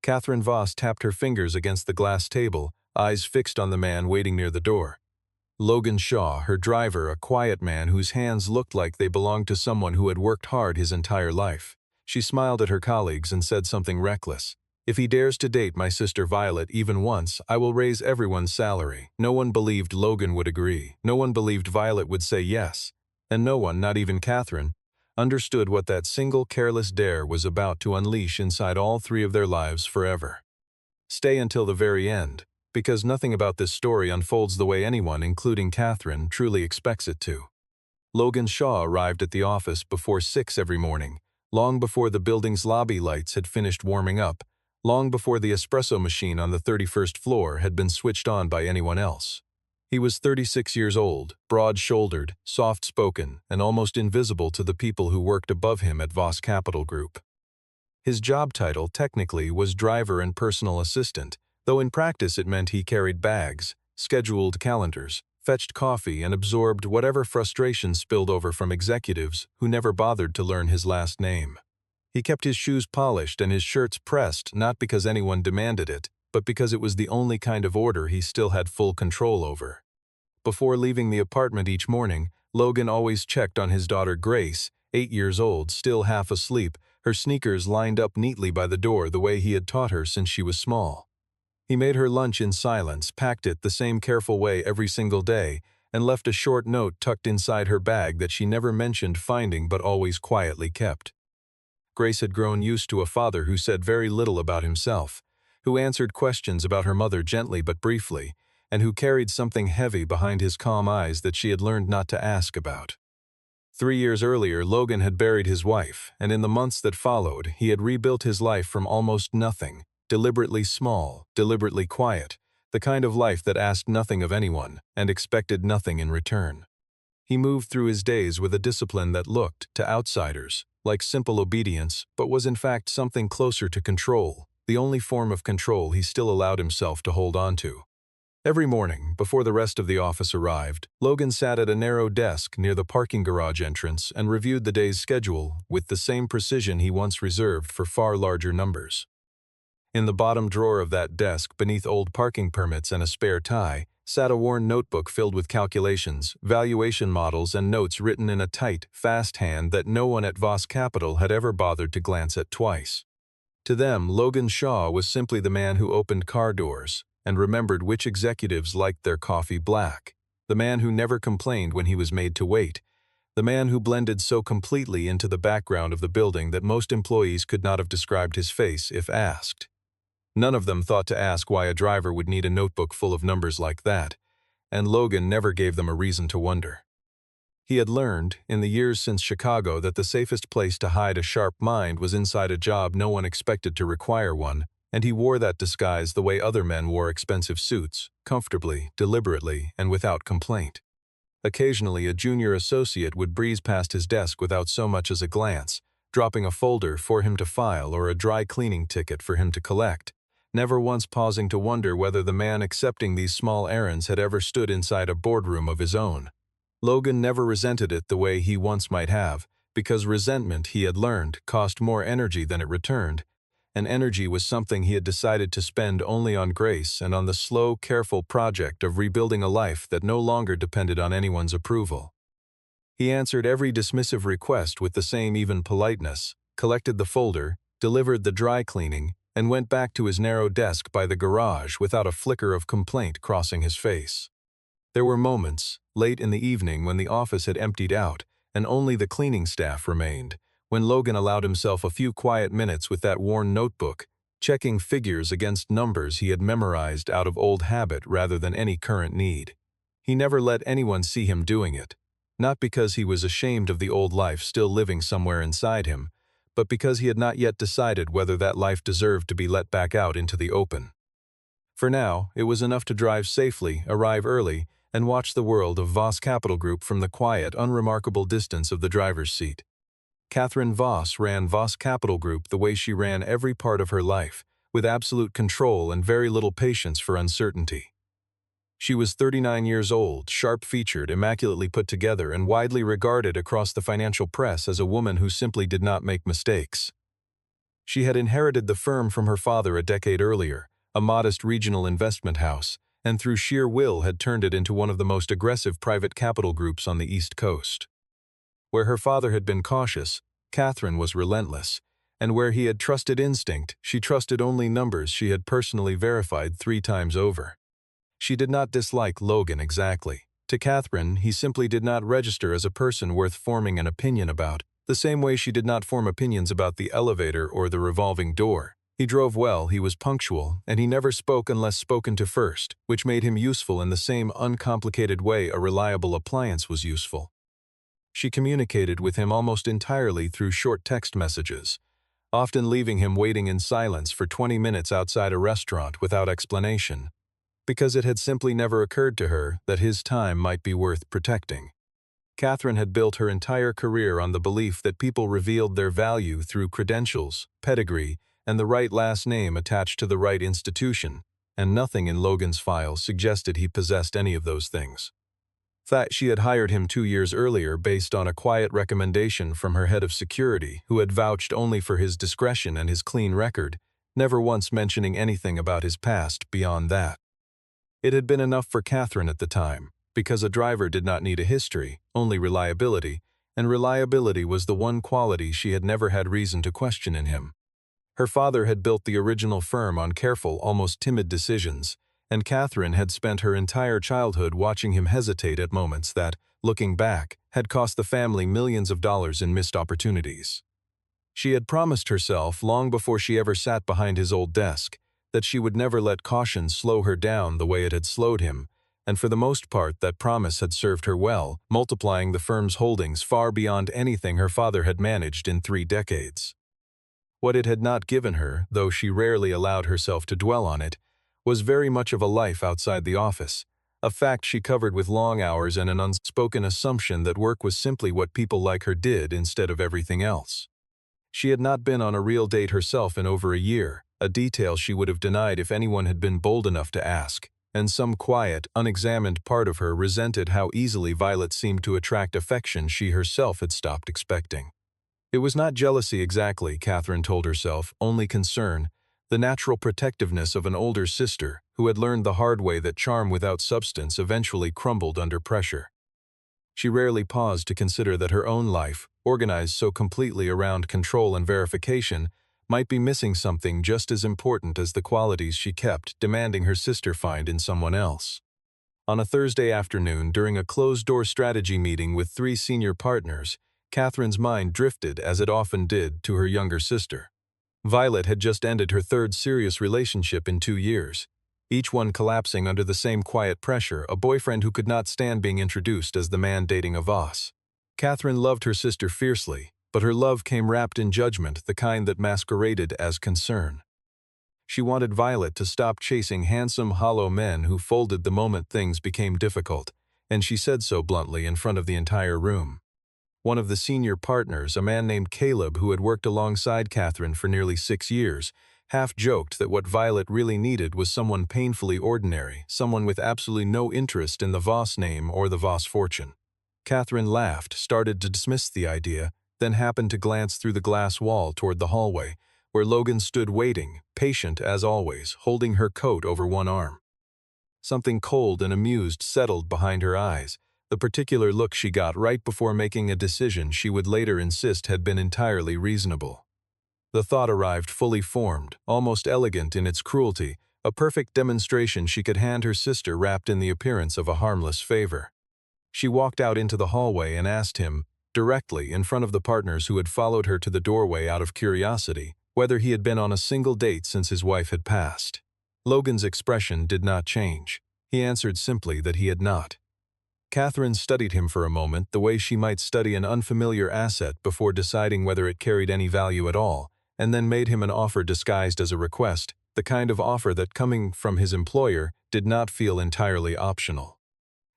Catherine Voss tapped her fingers against the glass table, eyes fixed on the man waiting near the door. Logan Shaw, her driver, a quiet man whose hands looked like they belonged to someone who had worked hard his entire life. She smiled at her colleagues and said something reckless. "If he dares to date my sister Violet even once, I will raise everyone's salary." No one believed Logan would agree. No one believed Violet would say yes. And no one, not even Catherine, understood what that single careless dare was about to unleash inside all three of their lives forever. Stay until the very end, because nothing about this story unfolds the way anyone, including Catherine, truly expects it to. Logan Shaw arrived at the office before 6 every morning, long before the building's lobby lights had finished warming up, long before the espresso machine on the 31st floor had been switched on by anyone else. He was 36 years old, broad-shouldered, soft-spoken, and almost invisible to the people who worked above him at Voss Capital Group. His job title, technically, was driver and personal assistant, though in practice it meant he carried bags, scheduled calendars, fetched coffee, and absorbed whatever frustration spilled over from executives who never bothered to learn his last name. He kept his shoes polished and his shirts pressed not because anyone demanded it, but because it was the only kind of order he still had full control over. Before leaving the apartment each morning, Logan always checked on his daughter Grace, 8 years old, still half asleep, her sneakers lined up neatly by the door the way he had taught her since she was small. He made her lunch in silence, packed it the same careful way every single day, and left a short note tucked inside her bag that she never mentioned finding but always quietly kept. Grace had grown used to a father who said very little about himself, who answered questions about her mother gently but briefly, and who carried something heavy behind his calm eyes that she had learned not to ask about. 3 years earlier, Logan had buried his wife, and in the months that followed, he had rebuilt his life from almost nothing, deliberately small, deliberately quiet, the kind of life that asked nothing of anyone and expected nothing in return. He moved through his days with a discipline that looked, to outsiders, like simple obedience, but was in fact something closer to control, the only form of control he still allowed himself to hold on to. Every morning, before the rest of the office arrived, Logan sat at a narrow desk near the parking garage entrance and reviewed the day's schedule with the same precision he once reserved for far larger numbers. In the bottom drawer of that desk, beneath old parking permits and a spare tie, sat a worn notebook filled with calculations, valuation models, and notes written in a tight, fast hand that no one at Voss Capital had ever bothered to glance at twice. To them, Logan Shaw was simply the man who opened car doors and remembered which executives liked their coffee black, the man who never complained when he was made to wait, the man who blended so completely into the background of the building that most employees could not have described his face if asked. None of them thought to ask why a driver would need a notebook full of numbers like that, and Logan never gave them a reason to wonder. He had learned, in the years since Chicago, that the safest place to hide a sharp mind was inside a job no one expected to require one, and he wore that disguise the way other men wore expensive suits, comfortably, deliberately, and without complaint. Occasionally, a junior associate would breeze past his desk without so much as a glance, dropping a folder for him to file or a dry cleaning ticket for him to collect, never once pausing to wonder whether the man accepting these small errands had ever stood inside a boardroom of his own. Logan never resented it the way he once might have, because resentment, he had learned, cost more energy than it returned, and energy was something he had decided to spend only on Grace and on the slow, careful project of rebuilding a life that no longer depended on anyone's approval. He answered every dismissive request with the same even politeness, collected the folder, delivered the dry cleaning, and went back to his narrow desk by the garage without a flicker of complaint crossing his face. There were moments, late in the evening when the office had emptied out and only the cleaning staff remained, when Logan allowed himself a few quiet minutes with that worn notebook, checking figures against numbers he had memorized out of old habit rather than any current need. He never let anyone see him doing it, not because he was ashamed of the old life still living somewhere inside him, but because he had not yet decided whether that life deserved to be let back out into the open. For now, it was enough to drive safely, arrive early, and watch the world of Voss Capital Group from the quiet, unremarkable distance of the driver's seat. Catherine Voss ran Voss Capital Group the way she ran every part of her life, with absolute control and very little patience for uncertainty. She was 39 years old, sharp-featured, immaculately put together, and widely regarded across the financial press as a woman who simply did not make mistakes. She had inherited the firm from her father a decade earlier, a modest regional investment house, and through sheer will had turned it into one of the most aggressive private capital groups on the East Coast. Where her father had been cautious, Catherine was relentless, and where he had trusted instinct, she trusted only numbers she had personally verified 3 times over. She did not dislike Logan exactly. To Catherine, he simply did not register as a person worth forming an opinion about, the same way she did not form opinions about the elevator or the revolving door. He drove well, he was punctual, and he never spoke unless spoken to first, which made him useful in the same uncomplicated way a reliable appliance was useful. She communicated with him almost entirely through short text messages, often leaving him waiting in silence for 20 minutes outside a restaurant without explanation, because it had simply never occurred to her that his time might be worth protecting. Catherine had built her entire career on the belief that people revealed their value through credentials, pedigree, and the right last name attached to the right institution, and nothing in Logan's file suggested he possessed any of those things. That she had hired him 2 years earlier based on a quiet recommendation from her head of security, who had vouched only for his discretion and his clean record, never once mentioning anything about his past beyond that. It had been enough for Catherine at the time, because a driver did not need a history, only reliability, and reliability was the one quality she had never had reason to question in him. Her father had built the original firm on careful, almost timid decisions, and Catherine had spent her entire childhood watching him hesitate at moments that, looking back, had cost the family millions of dollars in missed opportunities. She had promised herself, long before she ever sat behind his old desk, that she would never let caution slow her down the way it had slowed him, and for the most part that promise had served her well, multiplying the firm's holdings far beyond anything her father had managed in 3 decades. What it had not given her, though she rarely allowed herself to dwell on it, was very much of a life outside the office, a fact she covered with long hours and an unspoken assumption that work was simply what people like her did instead of everything else. She had not been on a real date herself in over a year, a detail she would have denied if anyone had been bold enough to ask, and some quiet, unexamined part of her resented how easily Violet seemed to attract affection she herself had stopped expecting. It was not jealousy exactly, Catherine told herself, only concern, the natural protectiveness of an older sister who had learned the hard way that charm without substance eventually crumbled under pressure. She rarely paused to consider that her own life, organized so completely around control and verification, might be missing something just as important as the qualities she kept demanding her sister find in someone else. On a Thursday afternoon, during a closed-door strategy meeting with 3 senior partners, Catherine's mind drifted, as it often did, to her younger sister. Violet had just ended her 3rd serious relationship in 2 years, each one collapsing under the same quiet pressure, a boyfriend who could not stand being introduced as the man dating a Voss. Catherine loved her sister fiercely, but her love came wrapped in judgment, the kind that masqueraded as concern. She wanted Violet to stop chasing handsome, hollow men who folded the moment things became difficult, and she said so bluntly in front of the entire room. One of the senior partners, a man named Caleb who had worked alongside Catherine for nearly 6 years, half-joked that what Violet really needed was someone painfully ordinary, someone with absolutely no interest in the Voss name or the Voss fortune. Catherine laughed, started to dismiss the idea, then happened to glance through the glass wall toward the hallway, where Logan stood waiting, patient as always, holding her coat over one arm. Something cold and amused settled behind her eyes, the particular look she got right before making a decision she would later insist had been entirely reasonable. The thought arrived fully formed, almost elegant in its cruelty, a perfect demonstration she could hand her sister wrapped in the appearance of a harmless favor. She walked out into the hallway and asked him, directly in front of the partners who had followed her to the doorway out of curiosity, whether he had been on a single date since his wife had passed. Logan's expression did not change. He answered simply that he had not. Catherine studied him for a moment the way she might study an unfamiliar asset before deciding whether it carried any value at all, and then made him an offer disguised as a request, the kind of offer that, coming from his employer, did not feel entirely optional.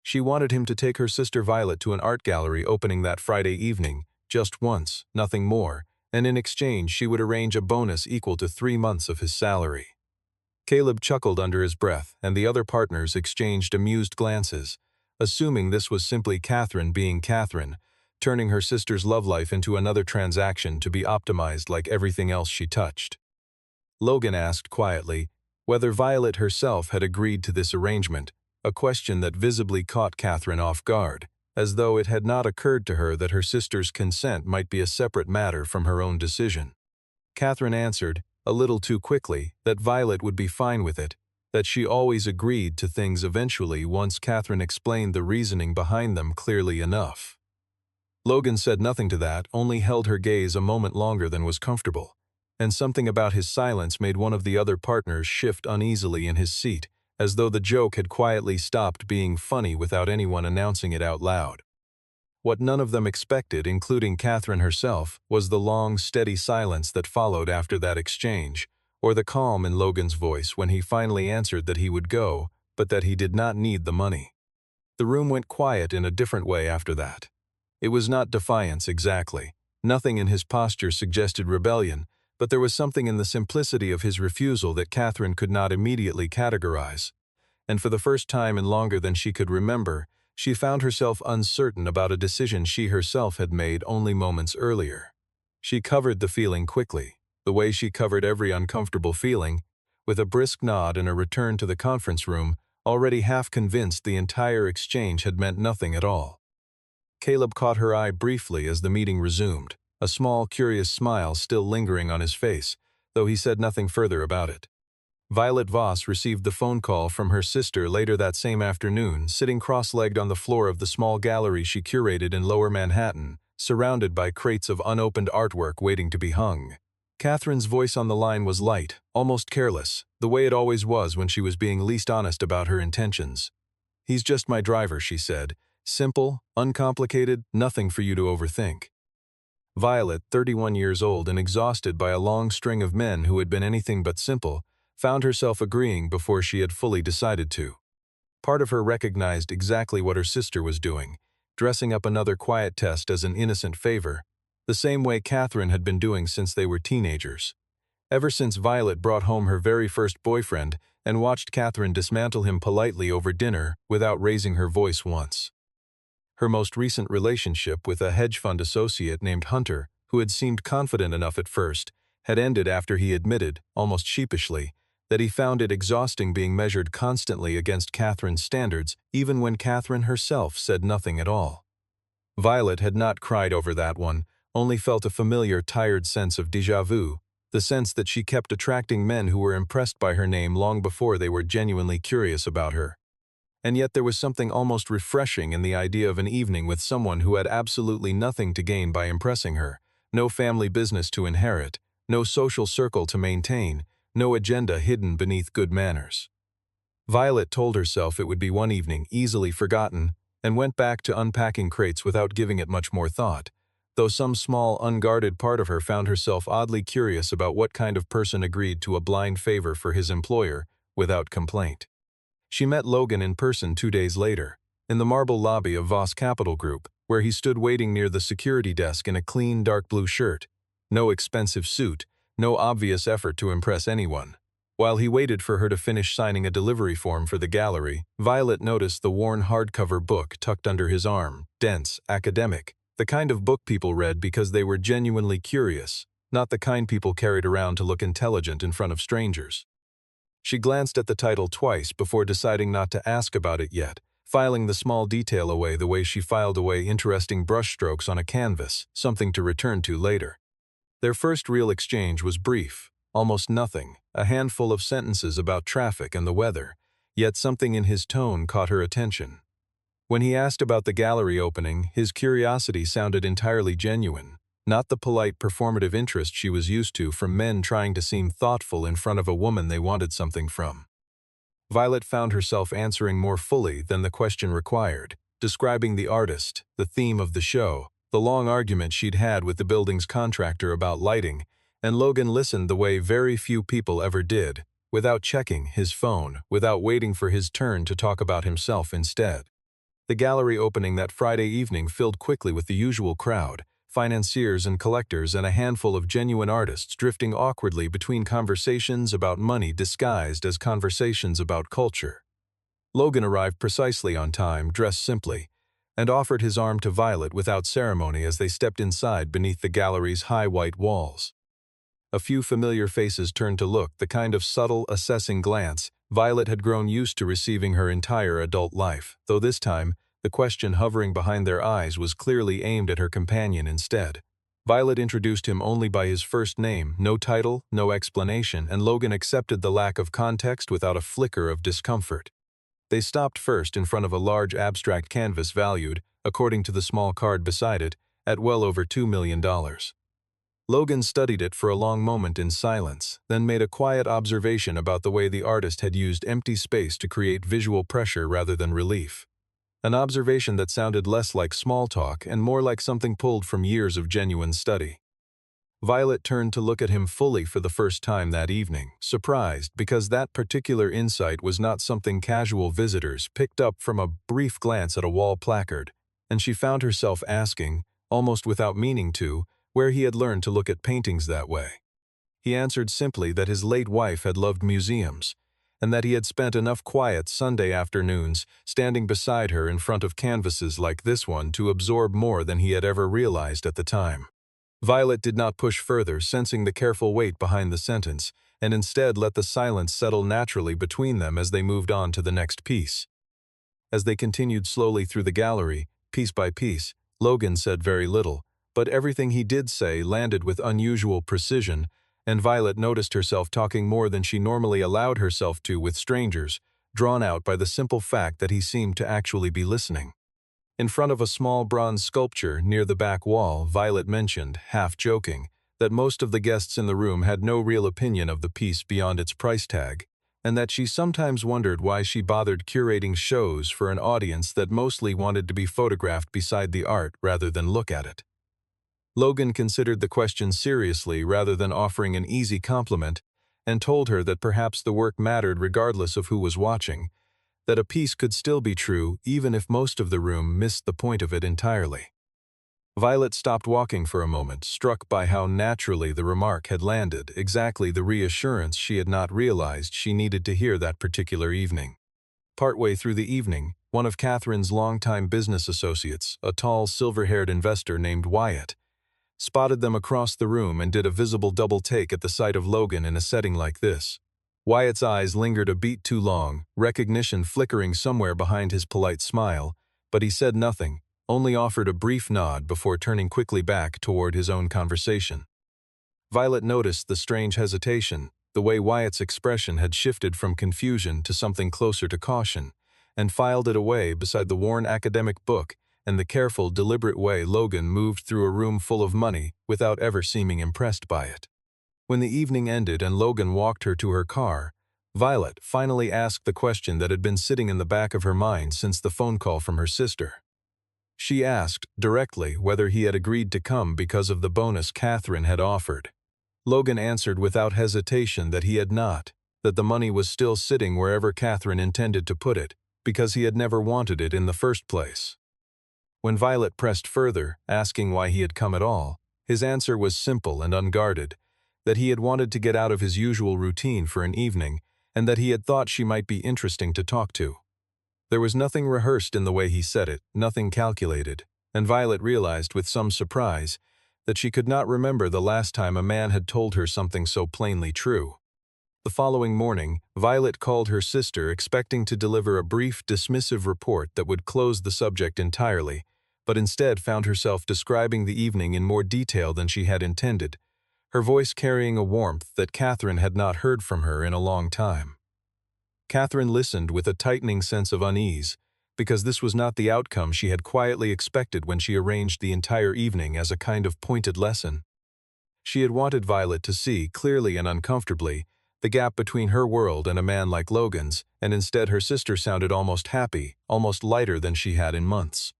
She wanted him to take her sister Violet to an art gallery opening that Friday evening, just once, nothing more, and in exchange she would arrange a bonus equal to 3 months of his salary. Caleb chuckled under his breath, and the other partners exchanged amused glances, assuming this was simply Catherine being Catherine, turning her sister's love life into another transaction to be optimized like everything else she touched. Logan asked quietly whether Violet herself had agreed to this arrangement, a question that visibly caught Catherine off guard, as though it had not occurred to her that her sister's consent might be a separate matter from her own decision. Catherine answered, a little too quickly, that Violet would be fine with it, that she always agreed to things eventually once Catherine explained the reasoning behind them clearly enough. Logan said nothing to that, only held her gaze a moment longer than was comfortable, and something about his silence made one of the other partners shift uneasily in his seat, as though the joke had quietly stopped being funny without anyone announcing it out loud. What none of them expected, including Catherine herself, was the long, steady silence that followed after that exchange, or the calm in Logan's voice when he finally answered that he would go, but that he did not need the money. The room went quiet in a different way after that. It was not defiance exactly. Nothing in his posture suggested rebellion, but there was something in the simplicity of his refusal that Catherine could not immediately categorize. And for the first time in longer than she could remember, she found herself uncertain about a decision she herself had made only moments earlier. She covered the feeling quickly, the way she covered every uncomfortable feeling, with a brisk nod and a return to the conference room, already half convinced the entire exchange had meant nothing at all. Caleb caught her eye briefly as the meeting resumed, a small, curious smile still lingering on his face, though he said nothing further about it. Violet Voss received the phone call from her sister later that same afternoon, sitting cross-legged on the floor of the small gallery she curated in Lower Manhattan, surrounded by crates of unopened artwork waiting to be hung. Catherine's voice on the line was light, almost careless, the way it always was when she was being least honest about her intentions. "He's just my driver," she said. "Simple, uncomplicated, nothing for you to overthink." Violet, 31 years old and exhausted by a long string of men who had been anything but simple, found herself agreeing before she had fully decided to. Part of her recognized exactly what her sister was doing, dressing up another quiet test as an innocent favor, the same way Catherine had been doing since they were teenagers. Ever since Violet brought home her very first boyfriend and watched Catherine dismantle him politely over dinner without raising her voice once. Her most recent relationship with a hedge fund associate named Hunter, who had seemed confident enough at first, had ended after he admitted, almost sheepishly, that he found it exhausting being measured constantly against Catherine's standards, even when Catherine herself said nothing at all. Violet had not cried over that one, only felt a familiar tired sense of déjà vu, the sense that she kept attracting men who were impressed by her name long before they were genuinely curious about her. And yet there was something almost refreshing in the idea of an evening with someone who had absolutely nothing to gain by impressing her, no family business to inherit, no social circle to maintain, no agenda hidden beneath good manners. Violet told herself it would be one evening, easily forgotten, and went back to unpacking crates without giving it much more thought, though some small, unguarded part of her found herself oddly curious about what kind of person agreed to a blind favor for his employer without complaint. She met Logan in person 2 days later, in the marble lobby of Voss Capital Group, where he stood waiting near the security desk in a clean dark blue shirt. No expensive suit, no obvious effort to impress anyone. While he waited for her to finish signing a delivery form for the gallery, Violet noticed the worn hardcover book tucked under his arm, dense, academic, the kind of book people read because they were genuinely curious, not the kind people carried around to look intelligent in front of strangers. She glanced at the title twice before deciding not to ask about it yet, filing the small detail away the way she filed away interesting brushstrokes on a canvas, something to return to later. Their first real exchange was brief, almost nothing, a handful of sentences about traffic and the weather, yet something in his tone caught her attention. When he asked about the gallery opening, his curiosity sounded entirely genuine, not the polite performative interest she was used to from men trying to seem thoughtful in front of a woman they wanted something from. Violet found herself answering more fully than the question required, describing the artist, the theme of the show, the long argument she'd had with the building's contractor about lighting, and Logan listened the way very few people ever did, without checking his phone, without waiting for his turn to talk about himself instead. The gallery opening that Friday evening filled quickly with the usual crowd, financiers and collectors and a handful of genuine artists drifting awkwardly between conversations about money disguised as conversations about culture. Logan arrived precisely on time, dressed simply. and offered his arm to Violet without ceremony as they stepped inside beneath the gallery's high white walls. A few familiar faces turned to look, the kind of subtle, assessing glance Violet had grown used to receiving her entire adult life, though this time, the question hovering behind their eyes was clearly aimed at her companion instead. Violet introduced him only by his first name, no title, no explanation, and Logan accepted the lack of context without a flicker of discomfort. They stopped first in front of a large abstract canvas valued, according to the small card beside it, at well over $2 million. Logan studied it for a long moment in silence, then made a quiet observation about the way the artist had used empty space to create visual pressure rather than relief. An observation that sounded less like small talk and more like something pulled from years of genuine study. Violet turned to look at him fully for the first time that evening, surprised because that particular insight was not something casual visitors picked up from a brief glance at a wall placard, and she found herself asking, almost without meaning to, where he had learned to look at paintings that way. He answered simply that his late wife had loved museums, and that he had spent enough quiet Sunday afternoons standing beside her in front of canvases like this one to absorb more than he had ever realized at the time. Violet did not push further, sensing the careful weight behind the sentence, and instead let the silence settle naturally between them as they moved on to the next piece. As they continued slowly through the gallery, piece by piece, Logan said very little, but everything he did say landed with unusual precision, and Violet noticed herself talking more than she normally allowed herself to with strangers, drawn out by the simple fact that he seemed to actually be listening. In front of a small bronze sculpture near the back wall, Violet mentioned, half joking, that most of the guests in the room had no real opinion of the piece beyond its price tag, and that she sometimes wondered why she bothered curating shows for an audience that mostly wanted to be photographed beside the art rather than look at it. Logan considered the question seriously rather than offering an easy compliment, and told her that perhaps the work mattered regardless of who was watching, that a piece could still be true even if most of the room missed the point of it entirely. Violet stopped walking for a moment, struck by how naturally the remark had landed, exactly the reassurance she had not realized she needed to hear that particular evening. Partway through the evening, one of Catherine's longtime business associates, a tall, silver-haired investor named Wyatt, spotted them across the room and did a visible double take at the sight of Logan in a setting like this. Wyatt's eyes lingered a beat too long, recognition flickering somewhere behind his polite smile, but he said nothing, only offered a brief nod before turning quickly back toward his own conversation. Violet noticed the strange hesitation, the way Wyatt's expression had shifted from confusion to something closer to caution, and filed it away beside the worn academic book and the careful, deliberate way Logan moved through a room full of money without ever seeming impressed by it. When the evening ended and Logan walked her to her car, Violet finally asked the question that had been sitting in the back of her mind since the phone call from her sister. She asked, directly, whether he had agreed to come because of the bonus Catherine had offered. Logan answered without hesitation that he had not, that the money was still sitting wherever Catherine intended to put it, because he had never wanted it in the first place. When Violet pressed further, asking why he had come at all, his answer was simple and unguarded, that he had wanted to get out of his usual routine for an evening, and that he had thought she might be interesting to talk to. There was nothing rehearsed in the way he said it, nothing calculated, and Violet realized with some surprise that she could not remember the last time a man had told her something so plainly true. The following morning, Violet called her sister expecting to deliver a brief, dismissive report that would close the subject entirely, but instead found herself describing the evening in more detail than she had intended, her voice carrying a warmth that Catherine had not heard from her in a long time. Catherine listened with a tightening sense of unease, because this was not the outcome she had quietly expected when she arranged the entire evening as a kind of pointed lesson. She had wanted Violet to see, clearly and uncomfortably, the gap between her world and a man like Logan's, and instead her sister sounded almost happy, almost lighter than she had in months.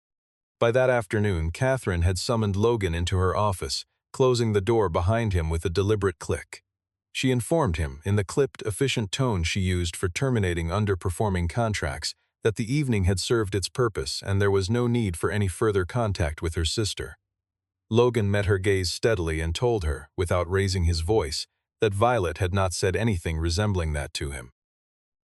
By that afternoon, Catherine had summoned Logan into her office, closing the door behind him with a deliberate click. She informed him, in the clipped, efficient tone she used for terminating underperforming contracts, that the evening had served its purpose and there was no need for any further contact with her sister. Logan met her gaze steadily and told her, without raising his voice, that Violet had not said anything resembling that to him.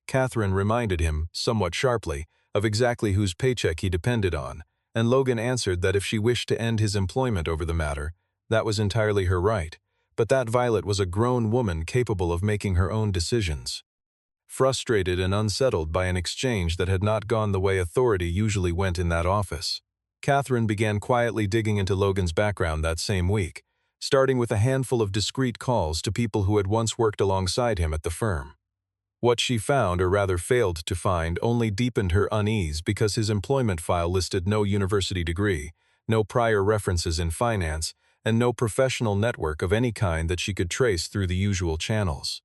Catherine reminded him, somewhat sharply, of exactly whose paycheck he depended on, and Logan answered that if she wished to end his employment over the matter, that was entirely her right, but that Violet was a grown woman capable of making her own decisions. Frustrated and unsettled by an exchange that had not gone the way authority usually went in that office, Catherine began quietly digging into Logan's background that same week, starting with a handful of discreet calls to people who had once worked alongside him at the firm. What she found, or rather failed to find, only deepened her unease because his employment file listed no university degree, no prior references in finance, and no professional network of any kind that she could trace through the usual channels.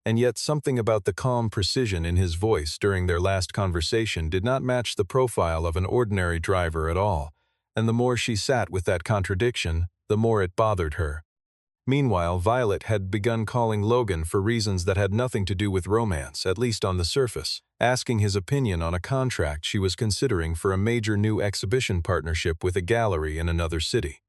And yet something about the calm precision in his voice during their last conversation did not match the profile of an ordinary driver at all, and the more she sat with that contradiction, the more it bothered her. Meanwhile, Violet had begun calling Logan for reasons that had nothing to do with romance, at least on the surface, asking his opinion on a contract she was considering for a major new exhibition partnership with a gallery in another city.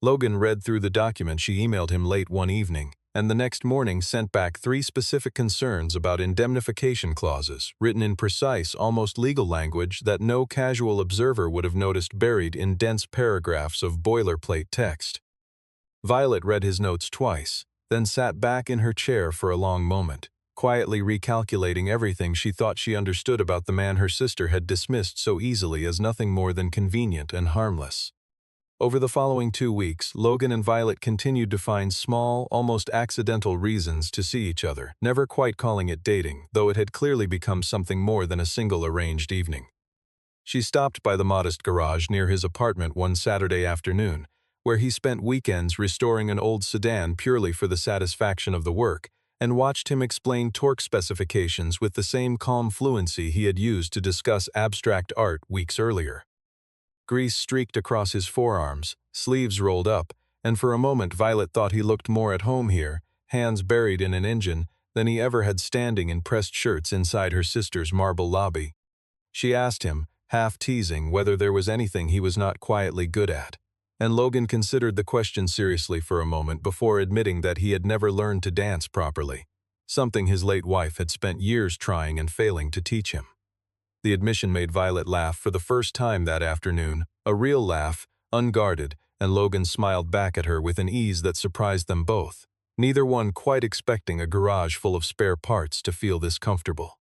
Logan read through the document she emailed him late one evening, and the next morning sent back 3 specific concerns about indemnification clauses, written in precise, almost legal language that no casual observer would have noticed buried in dense paragraphs of boilerplate text. Violet read his notes twice, then sat back in her chair for a long moment, quietly recalculating everything she thought she understood about the man her sister had dismissed so easily as nothing more than convenient and harmless. Over the following 2 weeks, Logan and Violet continued to find small, almost accidental reasons to see each other, never quite calling it dating, though it had clearly become something more than a single arranged evening. She stopped by the modest garage near his apartment one Saturday afternoon, where he spent weekends restoring an old sedan purely for the satisfaction of the work, and watched him explain torque specifications with the same calm fluency he had used to discuss abstract art weeks earlier. Grease streaked across his forearms, sleeves rolled up, and for a moment Violet thought he looked more at home here, hands buried in an engine, than he ever had standing in pressed shirts inside her sister's marble lobby. She asked him, half teasing, whether there was anything he was not quietly good at, and Logan considered the question seriously for a moment before admitting that he had never learned to dance properly, something his late wife had spent years trying and failing to teach him. The admission made Violet laugh for the first time that afternoon, a real laugh, unguarded, and Logan smiled back at her with an ease that surprised them both, neither one quite expecting a garage full of spare parts to feel this comfortable.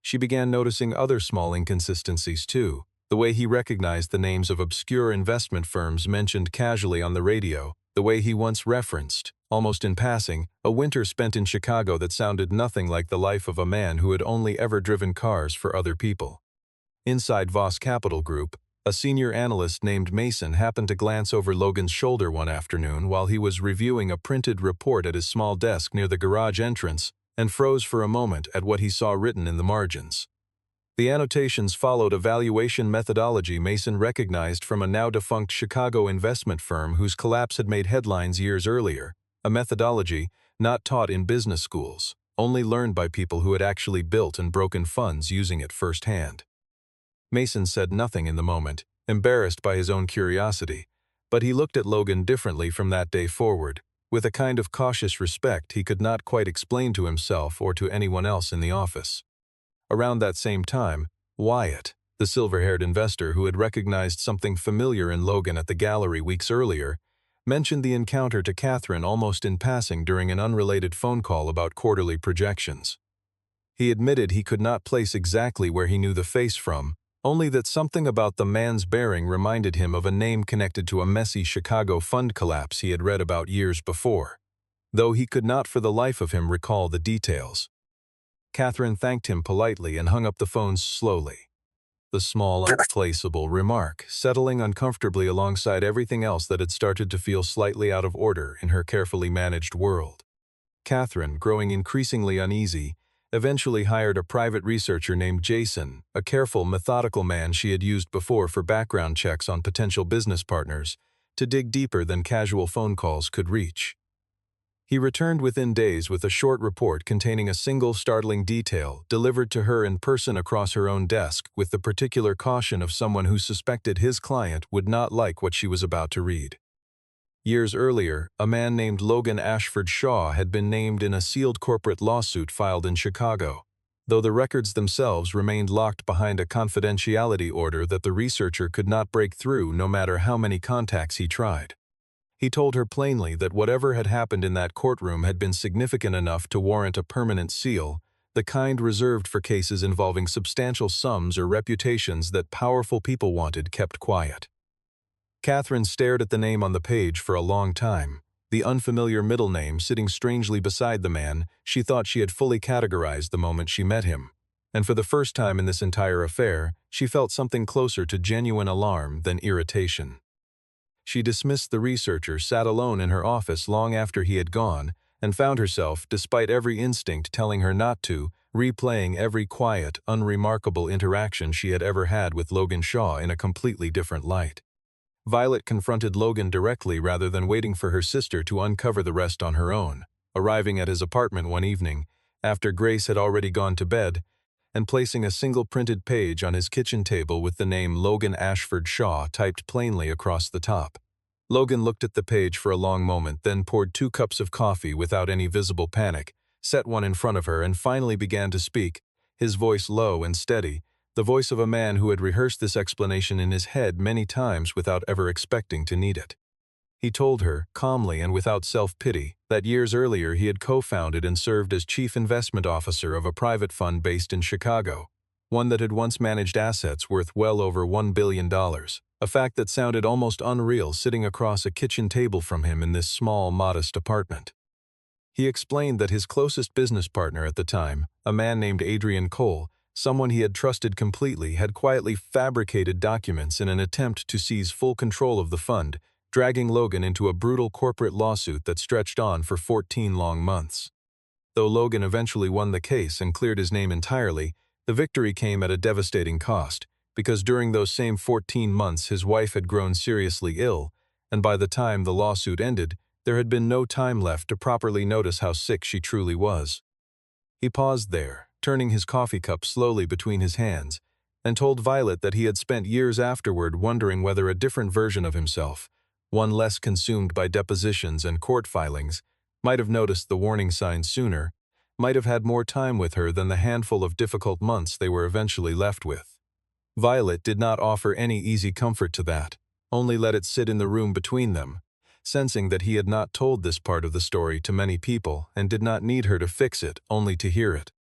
She began noticing other small inconsistencies too, the way he recognized the names of obscure investment firms mentioned casually on the radio, the way he once referenced, almost in passing, a winter spent in Chicago that sounded nothing like the life of a man who had only ever driven cars for other people. Inside Voss Capital Group, a senior analyst named Mason happened to glance over Logan's shoulder one afternoon while he was reviewing a printed report at his small desk near the garage entrance and froze for a moment at what he saw written in the margins. The annotations followed a valuation methodology Mason recognized from a now-defunct Chicago investment firm whose collapse had made headlines years earlier, a methodology not taught in business schools, only learned by people who had actually built and broken funds using it firsthand. Mason said nothing in the moment, embarrassed by his own curiosity, but he looked at Logan differently from that day forward, with a kind of cautious respect he could not quite explain to himself or to anyone else in the office. Around that same time, Wyatt, the silver-haired investor who had recognized something familiar in Logan at the gallery weeks earlier, mentioned the encounter to Catherine almost in passing during an unrelated phone call about quarterly projections. He admitted he could not place exactly where he knew the face from, only that something about the man's bearing reminded him of a name connected to a messy Chicago fund collapse he had read about years before, though he could not for the life of him recall the details. Catherine thanked him politely and hung up the phone slowly, the small, unplaceable remark settling uncomfortably alongside everything else that had started to feel slightly out of order in her carefully managed world. Catherine, growing increasingly uneasy, eventually hired a private researcher named Jason, a careful, methodical man she had used before for background checks on potential business partners, to dig deeper than casual phone calls could reach. He returned within days with a short report containing a single startling detail delivered to her in person across her own desk with the particular caution of someone who suspected his client would not like what she was about to read. Years earlier, a man named Logan Ashford Shaw had been named in a sealed corporate lawsuit filed in Chicago. though the records themselves remained locked behind a confidentiality order that the researcher could not break through no matter how many contacts he tried. He told her plainly that whatever had happened in that courtroom had been significant enough to warrant a permanent seal, the kind reserved for cases involving substantial sums or reputations that powerful people wanted kept quiet. Catherine stared at the name on the page for a long time, the unfamiliar middle name sitting strangely beside the man she thought she had fully categorized the moment she met him. And for the first time in this entire affair, she felt something closer to genuine alarm than irritation. She dismissed the researcher, sat alone in her office long after he had gone, and found herself, despite every instinct telling her not to, replaying every quiet, unremarkable interaction she had ever had with Logan Shaw in a completely different light. Violet confronted Logan directly rather than waiting for her sister to uncover the rest on her own, arriving at his apartment one evening, after Grace had already gone to bed, and placing a single printed page on his kitchen table with the name Logan Ashford Shaw typed plainly across the top. Logan looked at the page for a long moment, then poured 2 cups of coffee without any visible panic, set one in front of her, and finally began to speak, his voice low and steady, the voice of a man who had rehearsed this explanation in his head many times without ever expecting to need it. He told her, calmly and without self-pity, that years earlier he had co-founded and served as chief investment officer of a private fund based in Chicago, one that had once managed assets worth well over $1 billion, a fact that sounded almost unreal sitting across a kitchen table from him in this small, modest apartment. He explained that his closest business partner at the time, a man named Adrian Cole, someone he had trusted completely, had quietly fabricated documents in an attempt to seize full control of the fund, dragging Logan into a brutal corporate lawsuit that stretched on for 14 long months. Though Logan eventually won the case and cleared his name entirely, the victory came at a devastating cost, because during those same 14 months his wife had grown seriously ill, and by the time the lawsuit ended, there had been no time left to properly notice how sick she truly was. He paused there, turning his coffee cup slowly between his hands, and told Violet that he had spent years afterward wondering whether a different version of himself, one less consumed by depositions and court filings, might have noticed the warning signs sooner, might have had more time with her than the handful of difficult months they were eventually left with. Violet did not offer any easy comfort to that, only let it sit in the room between them, sensing that he had not told this part of the story to many people and did not need her to fix it, only to hear it.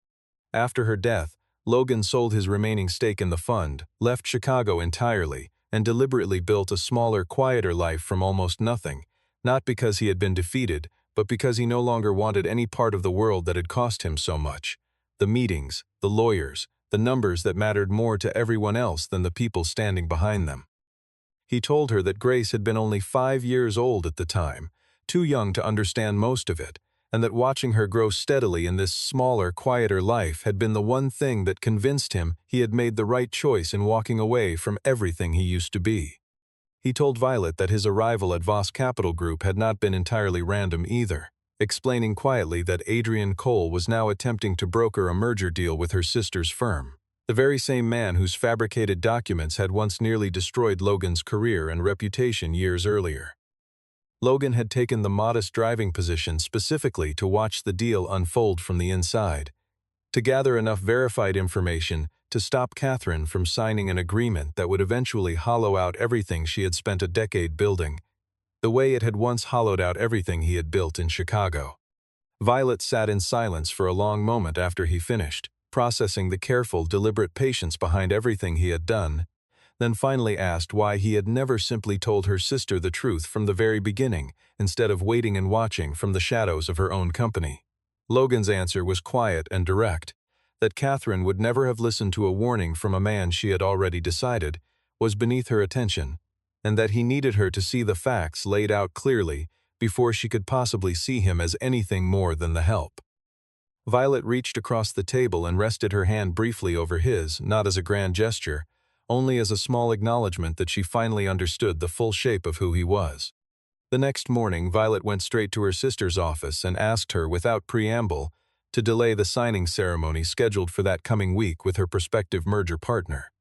After her death, Logan sold his remaining stake in the fund, left Chicago entirely, and deliberately built a smaller, quieter life from almost nothing, not because he had been defeated, but because he no longer wanted any part of the world that had cost him so much. The meetings, the lawyers, the numbers that mattered more to everyone else than the people standing behind them. He told her that Grace had been only 5 years old at the time, too young to understand most of it, and that watching her grow steadily in this smaller, quieter life had been the one thing that convinced him he had made the right choice in walking away from everything he used to be. He told Violet that his arrival at Voss Capital Group had not been entirely random either, explaining quietly that Adrian Cole was now attempting to broker a merger deal with her sister's firm, the very same man whose fabricated documents had once nearly destroyed Logan's career and reputation years earlier. Logan had taken the modest driving position specifically to watch the deal unfold from the inside, to gather enough verified information to stop Catherine from signing an agreement that would eventually hollow out everything she had spent a decade building, the way it had once hollowed out everything he had built in Chicago. Violet sat in silence for a long moment after he finished, processing the careful, deliberate patience behind everything he had done, then finally asked why he had never simply told her sister the truth from the very beginning, instead of waiting and watching from the shadows of her own company. Logan's answer was quiet and direct, that Catherine would never have listened to a warning from a man she had already decided was beneath her attention, and that he needed her to see the facts laid out clearly before she could possibly see him as anything more than the help. Violet reached across the table and rested her hand briefly over his, not as a grand gesture, only as a small acknowledgement that she finally understood the full shape of who he was. The next morning, Violet went straight to her sister's office and asked her, without preamble, to delay the signing ceremony scheduled for that coming week with her prospective merger partner.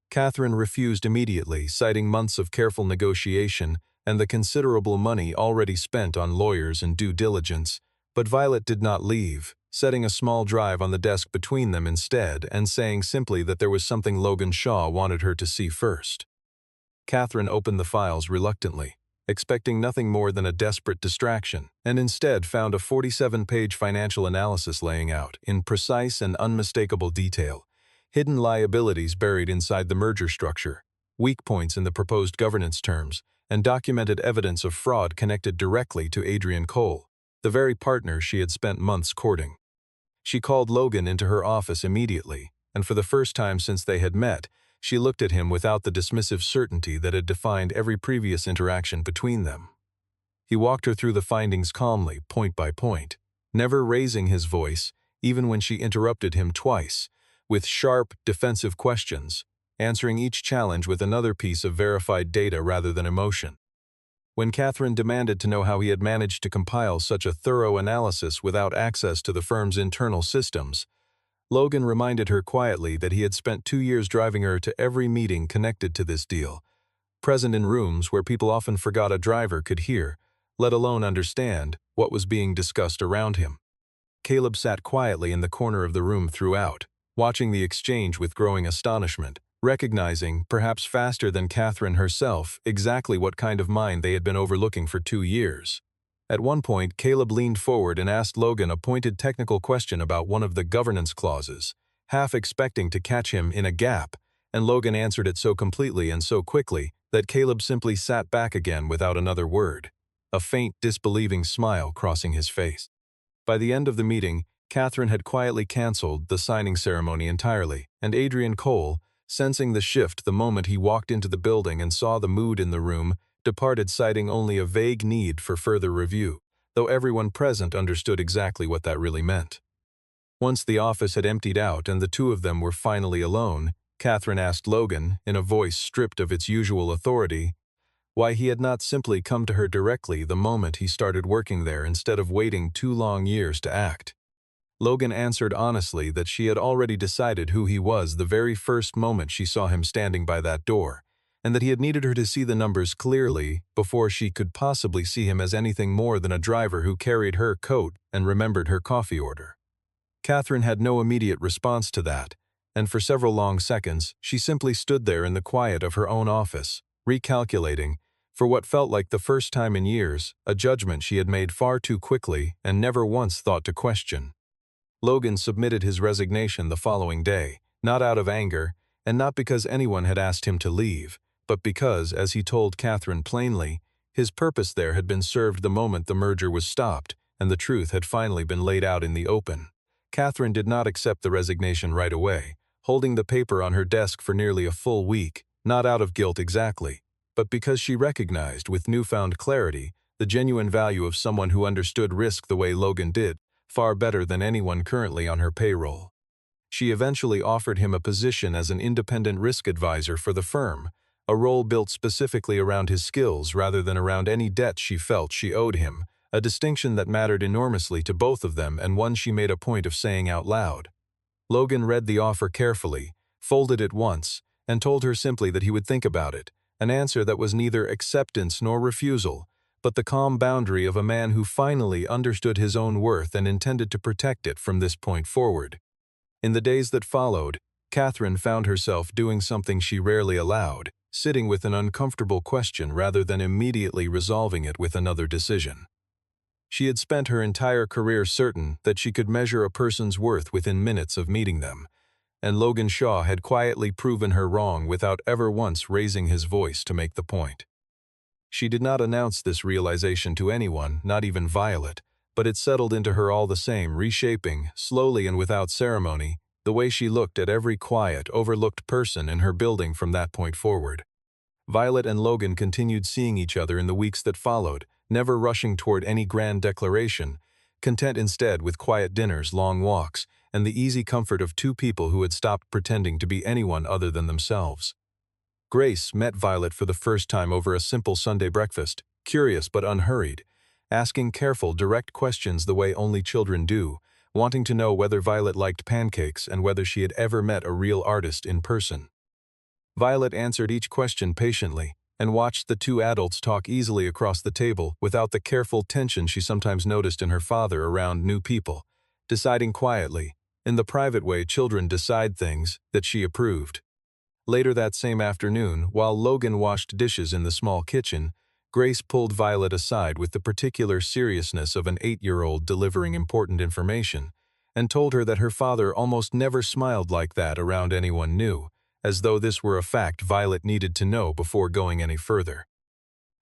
Catherine refused immediately, citing months of careful negotiation and the considerable money already spent on lawyers and due diligence, But Violet did not leave, setting a small drive on the desk between them instead and saying simply that there was something Logan Shaw wanted her to see first. Catherine opened the files reluctantly, expecting nothing more than a desperate distraction, and instead found a 47-page financial analysis laying out, in precise and unmistakable detail, hidden liabilities buried inside the merger structure, weak points in the proposed governance terms, and documented evidence of fraud connected directly to Adrian Cole, the very partner she had spent months courting. She called Logan into her office immediately, and for the first time since they had met, she looked at him without the dismissive certainty that had defined every previous interaction between them. He walked her through the findings calmly, point by point, never raising his voice, even when she interrupted him twice, with sharp, defensive questions, answering each challenge with another piece of verified data rather than emotion. When Catherine demanded to know how he had managed to compile such a thorough analysis without access to the firm's internal systems, Logan reminded her quietly that he had spent 2 years driving her to every meeting connected to this deal, present in rooms where people often forgot a driver could hear, let alone understand, what was being discussed around him. Caleb sat quietly in the corner of the room throughout, watching the exchange with growing astonishment, recognizing, perhaps faster than Catherine herself, exactly what kind of mind they had been overlooking for 2 years. At one point, Caleb leaned forward and asked Logan a pointed technical question about one of the governance clauses, half expecting to catch him in a gap, and Logan answered it so completely and so quickly that Caleb simply sat back again without another word, a faint, disbelieving smile crossing his face. By the end of the meeting, Catherine had quietly canceled the signing ceremony entirely, and Adrian Cole, sensing the shift the moment he walked into the building and saw the mood in the room, departed citing only a vague need for further review, though everyone present understood exactly what that really meant. Once the office had emptied out and the two of them were finally alone, Catherine asked Logan, in a voice stripped of its usual authority, why he had not simply come to her directly the moment he started working there instead of waiting 2 long years to act. Logan answered honestly that she had already decided who he was the very first moment she saw him standing by that door, and that he had needed her to see the numbers clearly before she could possibly see him as anything more than a driver who carried her coat and remembered her coffee order. Catherine had no immediate response to that, and for several long seconds she simply stood there in the quiet of her own office, recalculating, for what felt like the first time in years, a judgment she had made far too quickly and never once thought to question. Logan submitted his resignation the following day, not out of anger, and not because anyone had asked him to leave, but because, as he told Catherine plainly, his purpose there had been served the moment the merger was stopped and the truth had finally been laid out in the open. Catherine did not accept the resignation right away, holding the paper on her desk for nearly a full week, not out of guilt exactly, but because she recognized, with newfound clarity, the genuine value of someone who understood risk the way Logan did, far better than anyone currently on her payroll. She eventually offered him a position as an independent risk advisor for the firm, a role built specifically around his skills rather than around any debt she felt she owed him, a distinction that mattered enormously to both of them and one she made a point of saying out loud. Logan read the offer carefully, folded it once, and told her simply that he would think about it, an answer that was neither acceptance nor refusal, but the calm boundary of a man who finally understood his own worth and intended to protect it from this point forward. In the days that followed, Catherine found herself doing something she rarely allowed, sitting with an uncomfortable question rather than immediately resolving it with another decision. She had spent her entire career certain that she could measure a person's worth within minutes of meeting them, and Logan Shaw had quietly proven her wrong without ever once raising his voice to make the point. She did not announce this realization to anyone, not even Violet, but it settled into her all the same, reshaping, slowly and without ceremony, the way she looked at every quiet, overlooked person in her building from that point forward. Violet and Logan continued seeing each other in the weeks that followed, never rushing toward any grand declaration, content instead with quiet dinners, long walks, and the easy comfort of two people who had stopped pretending to be anyone other than themselves. Grace met Violet for the first time over a simple Sunday breakfast, curious but unhurried, asking careful, direct questions the way only children do, wanting to know whether Violet liked pancakes and whether she had ever met a real artist in person. Violet answered each question patiently, and watched the two adults talk easily across the table without the careful tension she sometimes noticed in her father around new people, deciding quietly, in the private way children decide things, that she approved. Later that same afternoon, while Logan washed dishes in the small kitchen, Grace pulled Violet aside with the particular seriousness of an 8-year-old delivering important information, and told her that her father almost never smiled like that around anyone new, as though this were a fact Violet needed to know before going any further.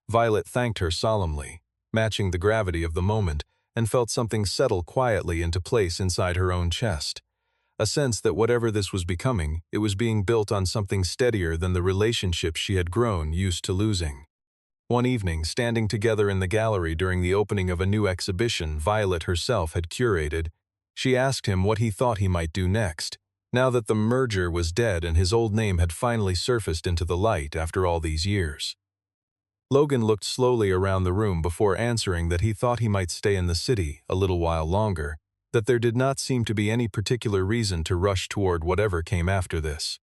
Violet thanked her solemnly, matching the gravity of the moment, and felt something settle quietly into place inside her own chest. A sense that whatever this was becoming, it was being built on something steadier than the relationship she had grown used to losing. One evening, standing together in the gallery during the opening of a new exhibition Violet herself had curated, she asked him what he thought he might do next, now that the merger was dead and his old name had finally surfaced into the light after all these years. Logan looked slowly around the room before answering that he thought he might stay in the city a little while longer, that there did not seem to be any particular reason to rush toward whatever came after this.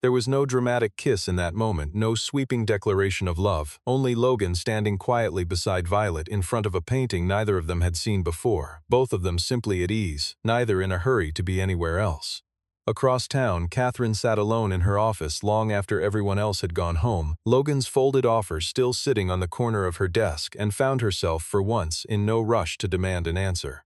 There was no dramatic kiss in that moment, no sweeping declaration of love, only Logan standing quietly beside Violet in front of a painting neither of them had seen before, both of them simply at ease, neither in a hurry to be anywhere else. Across town, Catherine sat alone in her office long after everyone else had gone home, Logan's folded offer still sitting on the corner of her desk, and found herself, for once, in no rush to demand an answer.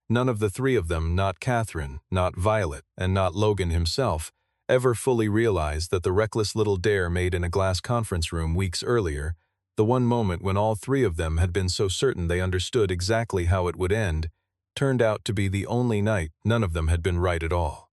None of the three of them, not Catherine, not Violet, and not Logan himself, ever fully realized that the reckless little dare made in a glass conference room weeks earlier, the one moment when all three of them had been so certain they understood exactly how it would end, turned out to be the only night none of them had been right at all.